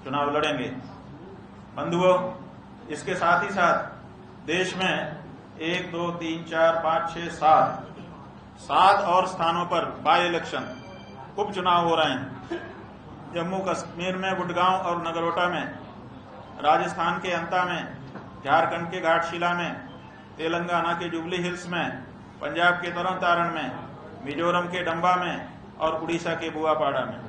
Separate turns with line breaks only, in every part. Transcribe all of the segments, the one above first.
चुनाव लड़ेंगे। बंधुओं, इसके साथ ही साथ देश में 1, 2, 3, 4, 5, 6, 7 और स्थानों पर बाई इलेक्शन उपचुनाव हो रहे हैं। जम्मू कश्मीर में गुड़गांव और नगरोटा में, राजस्थान के अंता में, झारखंड के घाटशिला में, तेलंगाना के जुबली हिल्स में, पंजाब के तरन तारण में, मिजोरम के डंबा में और उड़ीसा के बुआपाड़ा में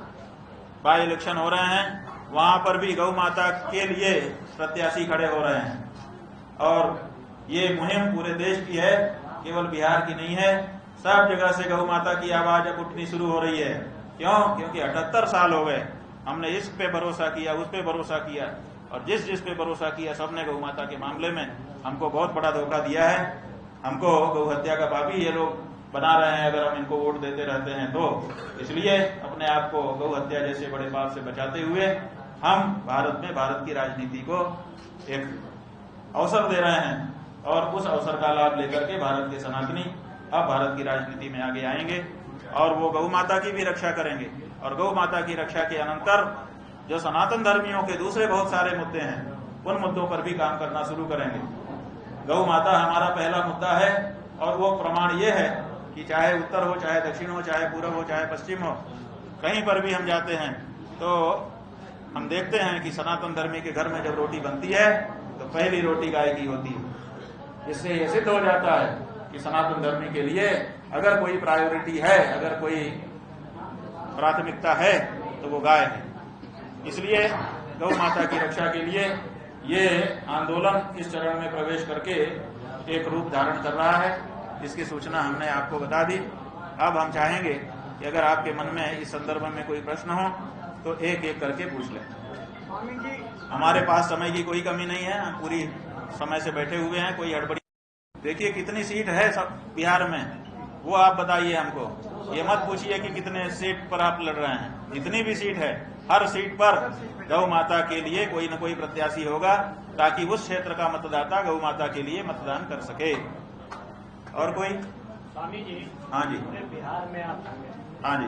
बाई इलेक्शन हो रहे हैं। वहां पर भी गौ माता के लिए प्रत्याशी खड़े हो रहे हैं और ये मुहिम पूरे देश की है, केवल बिहार की नहीं है। सब जगह से गौ माता की आवाज अब उठनी शुरू हो रही है। क्यों? क्योंकि 78 साल हो गए हमने इस पे भरोसा किया, उस पे भरोसा किया और जिस पे भरोसा किया सबने गौ माता के मामले में हमको बहुत बड़ा धोखा दिया है। हमको गौ हत्या का पापी ये लोग बना रहे हैं अगर हम इनको वोट देते रहते हैं तो। इसलिए अपने आप को गौ हत्या जैसे बड़े पाप से बचाते हुए हम भारत में भारत की राजनीति को एक अवसर दे रहे हैं और उस अवसर का लाभ लेकर के भारत के सनातनी अब भारत की राजनीति में आगे आएंगे और वो गौ माता की भी रक्षा करेंगे। और गौ माता की रक्षा के अनंतर जो सनातन धर्मियों के दूसरे बहुत सारे मुद्दे हैं उन मुद्दों पर भी काम करना शुरू करेंगे। गौ माता हमारा पहला मुद्दा है और वो प्रमाण ये है कि चाहे उत्तर हो, चाहे दक्षिण हो, चाहे पूर्व हो, चाहे पश्चिम हो, कहीं पर भी हम जाते हैं तो हम देखते हैं कि सनातन धर्मी के घर में जब रोटी बनती है तो पहली रोटी गाय की होती है। इससे यह सिद्ध हो जाता है कि सनातन धर्मी के लिए अगर कोई प्रायोरिटी है, अगर कोई प्राथमिकता है तो वो गाय है। इसलिए गौ माता की रक्षा के लिए ये आंदोलन इस चरण में प्रवेश करके एक रूप धारण कर रहा है। इसकी सूचना हमने आपको बता दी। अब हम चाहेंगे कि अगर आपके मन में इस संदर्भ में कोई प्रश्न हो तो एक एक करके पूछ लें। हमारे पास समय की कोई कमी नहीं है, हम पूरी समय से बैठे हुए हैं, कोई हड़बड़ी। देखिए कितनी सीट है सब बिहार में वो आप बताइए हमको। ये मत पूछिए कि कितने सीट पर आप लड़ रहे हैं। जितनी भी सीट है हर सीट पर गौ माता के लिए कोई न कोई प्रत्याशी होगा ताकि उस क्षेत्र का मतदाता गौ माता के लिए मतदान कर सके। और कोई?
स्वामी जी,
हाँ जी,
पूरे बिहार में आप
हाँ जी,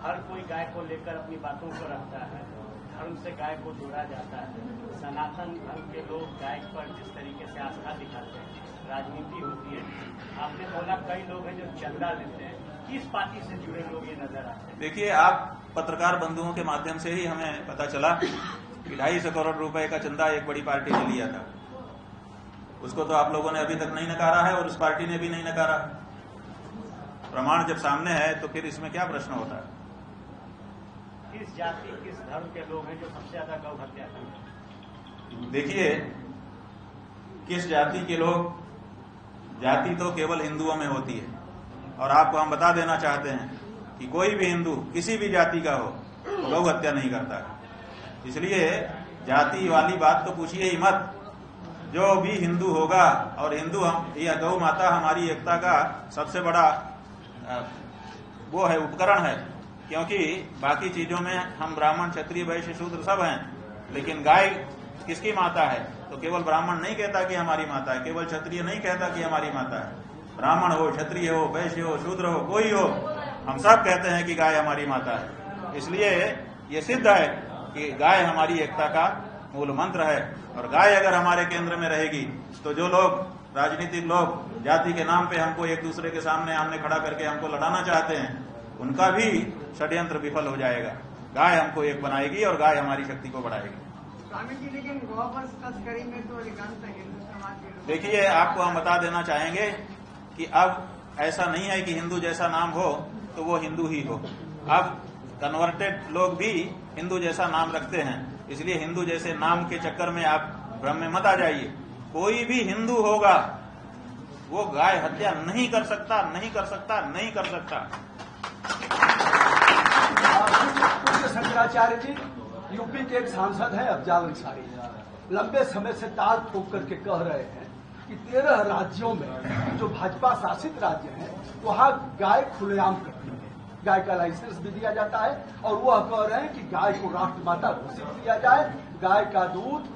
हर कोई गाय को लेकर अपनी बातों को रखता है, धर्म से गाय को जोड़ा जाता है। सनातन धर्म के लोग गाय पर जिस तरीके से आस्था दिखाते हैं, राजनीति होती है। आपने बोला कई लोग हैं जो चंदा लेते हैं, किस पार्टी से जुड़े लोग ये नजर आते हैं?
देखिए, आप पत्रकार बंधुओं के माध्यम से ही हमें पता चला कि 250 करोड़ रुपए का चंदा एक बड़ी पार्टी ने लिया था। उसको तो आप लोगों ने अभी तक नहीं नकारा है और उस पार्टी ने भी नहीं नकारा। प्रमाण जब सामने है तो फिर इसमें क्या प्रश्न होता है?
किस जाति, किस धर्म के लोग हैं जो सबसे ज्यादा गौ हत्या करते हैं?
देखिए, किस जाति के लोग, जाति तो केवल हिंदुओं में होती है और आपको हम बता देना चाहते हैं कि कोई भी हिंदू किसी भी जाति का हो तो गौ हत्या नहीं करता है। इसलिए जाति वाली बात तो पूछिए ही मत। जो भी हिंदू होगा, और हिंदू हम, यह गौ माता हमारी एकता का सबसे बड़ा वो है, उपकरण है। क्योंकि बाकी चीजों में हम ब्राह्मण, क्षत्रिय, वैश्य, शूद्र सब हैं, लेकिन गाय किसकी माता है? तो केवल ब्राह्मण नहीं कहता कि हमारी माता है, केवल क्षत्रिय नहीं कहता कि हमारी माता है। ब्राह्मण हो, क्षत्रिय हो, वैश्य हो, शूद्र हो, कोई हो, हम सब कहते हैं कि गाय हमारी माता है। इसलिए ये सिद्ध है कि गाय हमारी एकता का मूल मंत्र है। और गाय अगर हमारे केंद्र में रहेगी तो जो लोग, राजनीतिक लोग, जाति के नाम पे हमको एक दूसरे के सामने आमने खड़ा करके हमको लड़ाना चाहते हैं, उनका भी षड्यंत्र विफल हो जाएगा। गाय हमको एक बनाएगी और गाय हमारी शक्ति को बढ़ाएगी।
स्वामी जी, लेकिन गौवंश तस्करी में तो अधिकांश हिंदू समाज के लोग।
देखिए, आपको हम बता देना चाहेंगे कि अब ऐसा नहीं है कि हिंदू जैसा नाम हो तो वो हिंदू ही हो। अब कन्वर्टेड लोग भी हिंदू जैसा नाम रखते हैं। इसलिए हिंदू जैसे नाम के चक्कर में आप भ्रम में मत आ जाइए। कोई भी हिंदू होगा वो गाय हत्या नहीं कर सकता, नहीं कर सकता, नहीं कर सकता।
शंकराचार्य जी यूपी के एक सांसद हैं अफजाल अंसारी, लंबे समय से ताल ठोक करके कह रहे हैं कि 13 राज्यों में जो भाजपा शासित राज्य हैं वहां गाय खुलेआम करती है, गाय का लाइसेंस भी दिया जाता है और वह कह रहे हैं कि गाय को राष्ट्रमाता घोषित किया जाए, गाय का दूध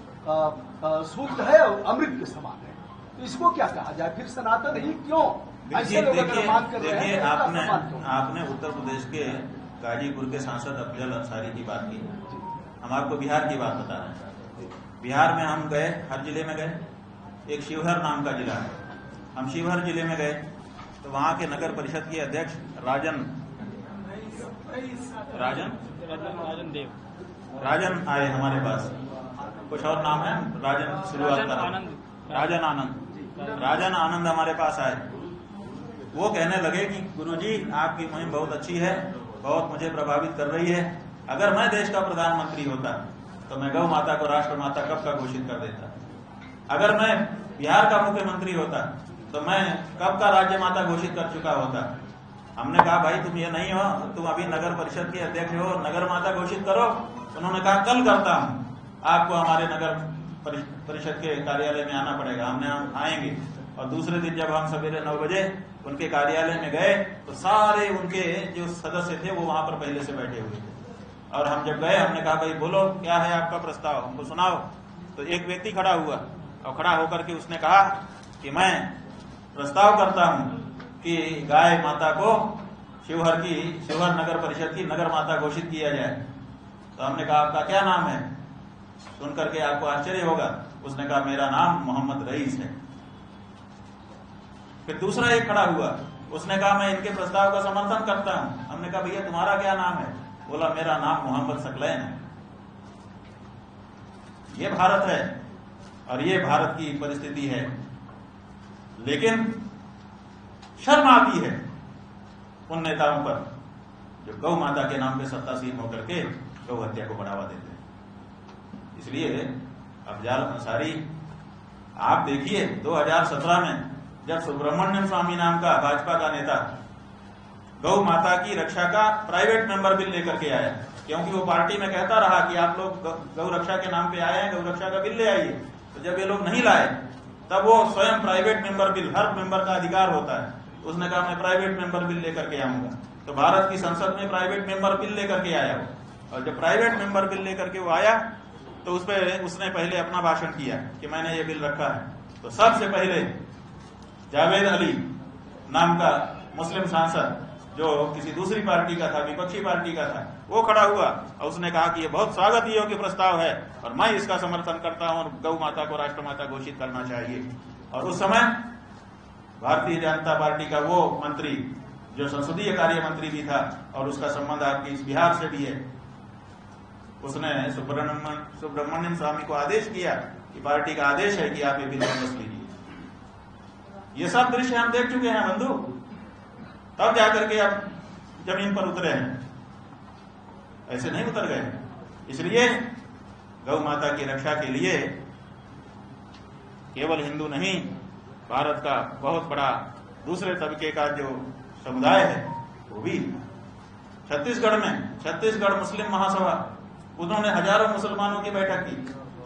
शुद्ध है और अमृत के समान है। तो इसको क्या कहा जाए? फिर सनातन ही क्यों? ऐसे लोग अगर मांग कर रहे हैं,
आपने उत्तर प्रदेश के गाजीपुर के सांसद अफजल अंसारी की बात की। हम आपको बिहार की बात बता रहे हैं। बिहार में हम गए, हर जिले में गए। एक शिवहर नाम का जिला है, हम शिवहर जिले में गए तो वहां के नगर परिषद के अध्यक्ष राजन आए हमारे पास। कुछ और नाम है, राजन शुरुआत का, राजन आनंद हमारे पास आए। वो कहने लगे कि गुरुजी आपकी मुहिम बहुत अच्छी है, बहुत मुझे प्रभावित कर रही है। अगर मैं देश का प्रधानमंत्री होता तो मैं गौ माता को राष्ट्र माता कब का घोषित कर देता। अगर मैं बिहार का मुख्यमंत्री होता तो मैं कब का राज्य माता घोषित कर चुका होता। हमने कहा भाई तुम ये नहीं हो, तुम अभी नगर परिषद के अध्यक्ष हो, नगर माता घोषित करो। उन्होंने कहा कल करता हूं, आपको हमारे नगर परिषद के कार्यालय में आना पड़ेगा। हम आएंगे। और दूसरे दिन जब हम सवेरे 9 बजे उनके कार्यालय में गए तो सारे उनके जो सदस्य थे वो वहां पर पहले से बैठे हुए थे। और हम जब गए हमने कहा भाई बोलो क्या है आपका प्रस्ताव, हमको सुनाओ। तो एक व्यक्ति खड़ा हुआ और खड़ा होकर के उसने कहा कि मैं प्रस्ताव करता हूं कि गाय माता को शिवहर नगर परिषद की नगर माता घोषित किया जाए। तो हमने कहा आपका क्या नाम है? सुन करके आपको आश्चर्य होगा, उसने कहा मेरा नाम मोहम्मद रईस है। फिर दूसरा एक खड़ा हुआ, उसने कहा मैं इनके प्रस्ताव का समर्थन करता हूं। हमने कहा भैया तुम्हारा क्या नाम है? बोला मेरा नाम मोहम्मद सकलैन है। ये भारत है और ये भारत की परिस्थिति है। लेकिन शर्म आती है उन नेताओं पर जो गौ माता के नाम पे सत्तासीन होकर के गौ हत्या को बढ़ावा देते हैं। इसलिए अफजाल अंसारी, आप देखिए 2017 में जब सुब्रमण्यम स्वामी नाम का भाजपा का नेता गौ माता की रक्षा का प्राइवेट मेंबर बिल लेकर के आया, क्योंकि वो पार्टी में कहता रहा कि आप लोग गौ रक्षा के नाम पे आए हैं, गौ रक्षा का बिल ले आइए। तो जब ये लोग नहीं लाए तब वो स्वयं प्राइवेट मेंबर बिल, हर मेंबर का अधिकार होता है, उसने कहा मैं प्राइवेट मेंबर बिल लेकर के आऊंगा। तो भारत की संसद में प्राइवेट मेंबर बिल लेकर के आया वो। और जब प्राइवेट मेंबर बिल लेकर के वो आया तो उसने पहले अपना भाषण किया कि मैंने ये बिल रखा है। तो सबसे पहले जावेद अली नाम का मुस्लिम सांसद जो किसी दूसरी पार्टी का था, विपक्षी पार्टी का था, वो खड़ा हुआ और उसने कहा कि ये बहुत स्वागत योग्य प्रस्ताव है और मैं इसका समर्थन करता हूं और गौ माता को राष्ट्र माता घोषित करना चाहिए। और उस समय भारतीय जनता पार्टी का वो मंत्री जो संसदीय कार्य मंत्री भी था और उसका संबंध आपके इस बिहार से भी है, उसने सुब्रमण्यम स्वामी को आदेश किया कि पार्टी का आदेश है कि आप ये बिल वापस लीजिए। ये सब दृश्य हम देख चुके हैं बंधु, तब जाकर के अब जमीन पर उतरे हैं, ऐसे नहीं उतर गए। इसलिए गौ माता की रक्षा के लिए केवल हिंदू नहीं, भारत का बहुत बड़ा दूसरे तबके का जो समुदाय है वो भी छत्तीसगढ़ मुस्लिम महासभा, उन्होंने हजारों मुसलमानों की बैठक की।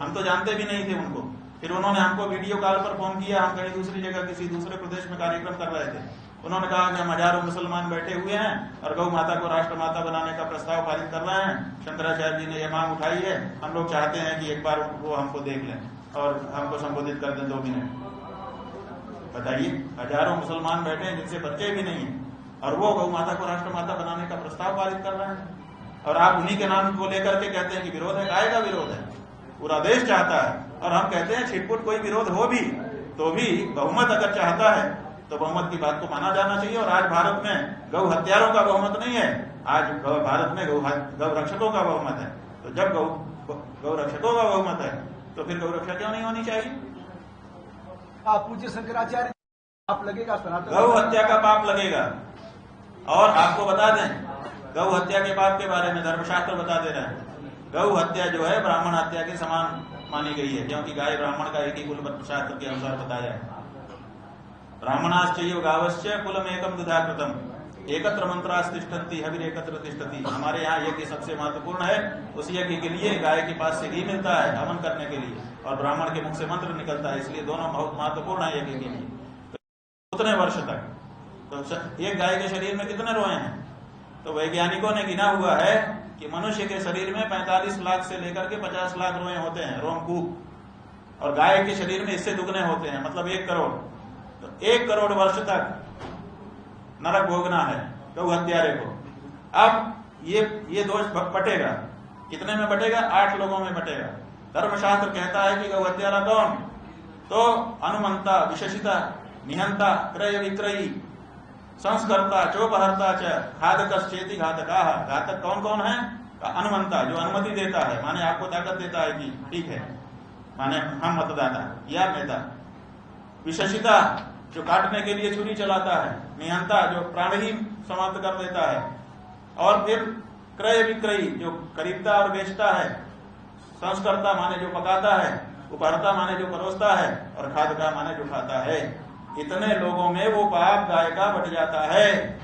हम तो जानते भी नहीं थे उनको। फिर उन्होंने हमको वीडियो कॉल पर फोन किया, हम कहीं दूसरी जगह किसी दूसरे प्रदेश में कार्यक्रम कर रहे थे। उन्होंने कहा कि हम हजारों मुसलमान बैठे हुए हैं और गौ माता को राष्ट्र माता बनाने का प्रस्ताव पारित कर रहे हैं। शंकराचार्य जी ने यह मांग उठाई है, हम लोग चाहते हैं कि एक बार वो हमको देख लें और हमको संबोधित कर दें 2 मिनट। बताइए, हजारों मुसलमान बैठे हैं जिनसे बच्चे भी नहीं है और वो गौ माता को राष्ट्र माता बनाने का प्रस्ताव पारित कर रहे हैं। और आप उन्हीं के नाम को लेकर के कहते हैं कि विरोध है। काय का विरोध है? पूरा देश चाहता है। और हम कहते हैं छिटपुट कोई विरोध हो भी तो भी बहुमत अगर चाहता है तो बहुमत की बात को माना जाना चाहिए। और आज भारत में गौ हत्यारों का बहुमत नहीं है, आज भारत में गौ रक्षकों का बहुमत है। तो जब गौ रक्षकों का बहुमत है तो फिर गौ रक्षा क्यों नहीं होनी चाहिए?
आप पूज्य शंकराचार्य पाप लगेगा,
गौ हत्या का पाप लगेगा। और आपको बता दें, गौ हत्या के पाप के बारे में धर्मशास्त्र बता दे रहे हैं। गौ हत्या जो है ब्राह्मण हत्या के समान मानी गई है, क्योंकि गाय ब्राह्मण का एक ही कुल शास्त्र के अनुसार बताया है। ब्राह्मणाश्चैव गावश्च कुलम एकम दुधाकृतम एकत्र मंत्रास्तिष्ठन्ति हविर एकत्र तिष्ठति। हमारे यहाँ यज्ञ सबसे महत्वपूर्ण है। उस यज्ञ के लिए गाय के पास से घी मिलता है हवन करने के लिए और ब्राह्मण के मुख से मंत्र निकलता है, इसलिए दोनों बहुत महत्वपूर्ण है यज्ञ के लिए। तो उतने वर्ष तक तो एक गाय के शरीर में कितने रोए हैं? तो वैज्ञानिकों ने गिना हुआ है कि मनुष्य के शरीर में 45 लाख से लेकर के 50 लाख रोए होते हैं, रोमकूप, और गाय के शरीर में इससे दुगने होते हैं, मतलब 1 करोड़। तो 1 करोड़ वर्ष तक नरक भोगना है गौ हत्यारे को। अब ये दोष पटेगा कितने में बटेगा? 8 लोगों में बटेगा। धर्मशास्त्र कहता है कि गौ हत्यारा कौन? तो अनुमंता, विशेषिता, निहंता, क्रय विक्रयी, संस्कर्ता, चोपहर्ता च, घातकश्चेति घातकाः। घातक कौन कौन है? अनुमंता, जो अनुमति देता है, माने आपको ताकत देता है कि ठीक है, माने हम मतदाता या नेता। विशेषिता, जो काटने के लिए छुरी चलाता है। निहंता, जो प्राण ही समाप्त कर देता है। और फिर क्रय विक्रयी, जो खरीदता और बेचता है। संस्कर्ता माने जो पकाता है, उपहर्ता माने जो परोसता है, और खादका माने जो खाता है। इतने लोगों में वो पाप गाय का बट जाता है।